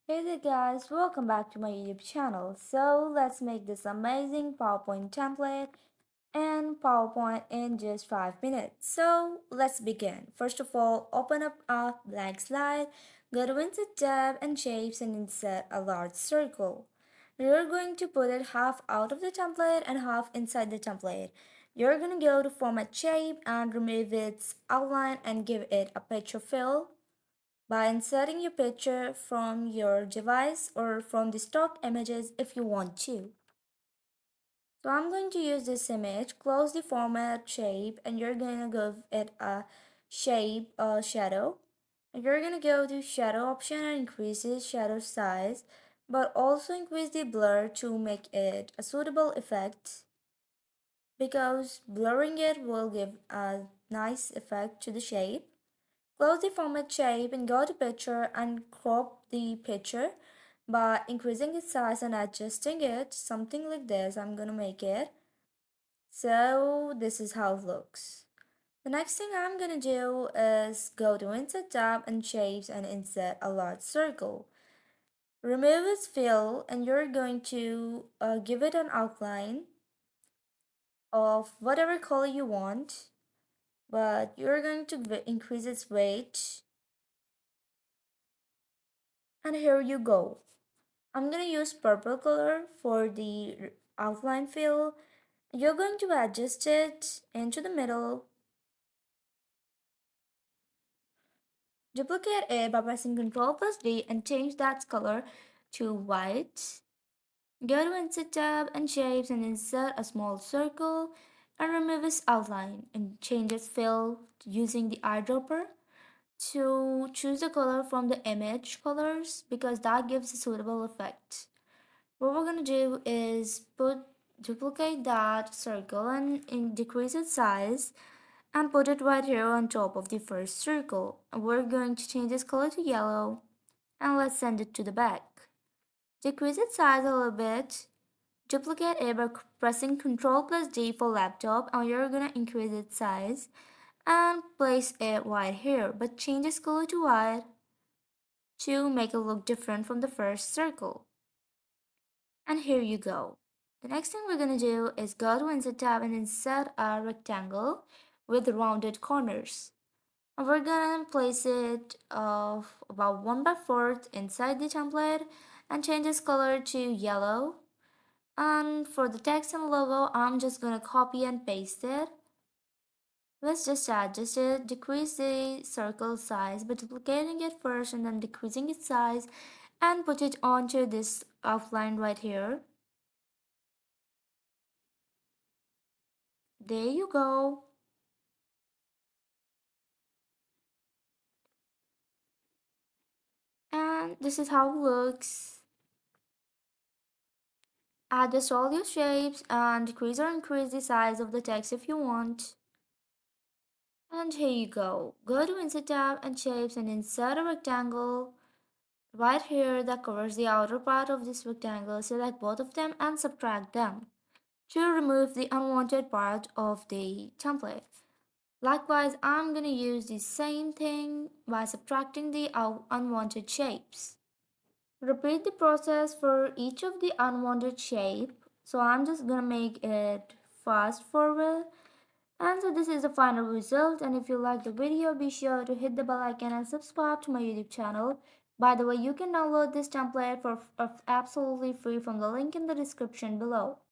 Hey there guys, welcome back to my YouTube channel. So let's make this amazing PowerPoint template and PowerPoint in just 5 minutes. So let's begin. First of all, open up a blank slide, go to Insert tab and Shapes and insert a large circle. You're going to put it half out of the template and half inside the template. You're going to go to Format Shape and remove its outline and give it a picture fill by inserting your picture from your device or from the stock images if you want to. So I'm going to use this image, close the format shape, and you're going to give it a shape shadow. And you're going to go to shadow option and increase the shadow size, but also increase the blur to make it a suitable effect because blurring it will give a nice effect to the shape. Close the format shape and go to picture and crop the picture by increasing its size and adjusting it. Something like this, I'm gonna make it. So this is how it looks. The next thing I'm gonna do is go to Insert tab and Shapes and insert a large circle. Remove its fill and you're going to give it an outline of whatever color you want, but you're going to increase its weight. And here you go. I'm gonna use purple color for the outline fill. You're going to adjust it into the middle. Duplicate it by pressing Ctrl plus D and change that color to white. Go to Insert tab and Shapes and insert a small circle and remove its outline and change its fill using the eyedropper to choose the color from the image colors because that gives a suitable effect. What we're gonna do is duplicate that circle and decrease its size and put it right here on top of the first circle. We're going to change this color to yellow and let's send it to the back. Decrease its size a little bit. Duplicate it by pressing Ctrl plus D for laptop and you're gonna increase its size and place it right here, but change its color to white to make it look different from the first circle. And here you go. The next thing we're going to do is go to Insert tab and insert a rectangle with rounded corners. And we're going to place it of about 1 by 4th inside the template and change its color to yellow. And for the text and logo, I'm just going to copy and paste it. Let's just adjust it, decrease the circle size by duplicating it first and then decreasing its size and put it onto this outline right here. There you go. And this is how it looks. Adjust all your shapes and decrease or increase the size of the text if you want. And here you go. Go to Insert tab and Shapes and insert a rectangle right here that covers the outer part of this rectangle. Select both of them and subtract them to remove the unwanted part of the template. Likewise, I'm going to use the same thing by subtracting the unwanted shapes. Repeat the process for each of the unwanted shape. So I'm just gonna make it fast forward. And so this is the final result. And if you like the video, be sure to hit the bell icon and subscribe to my YouTube channel. By the way, you can download this template for absolutely free from the link in the description below.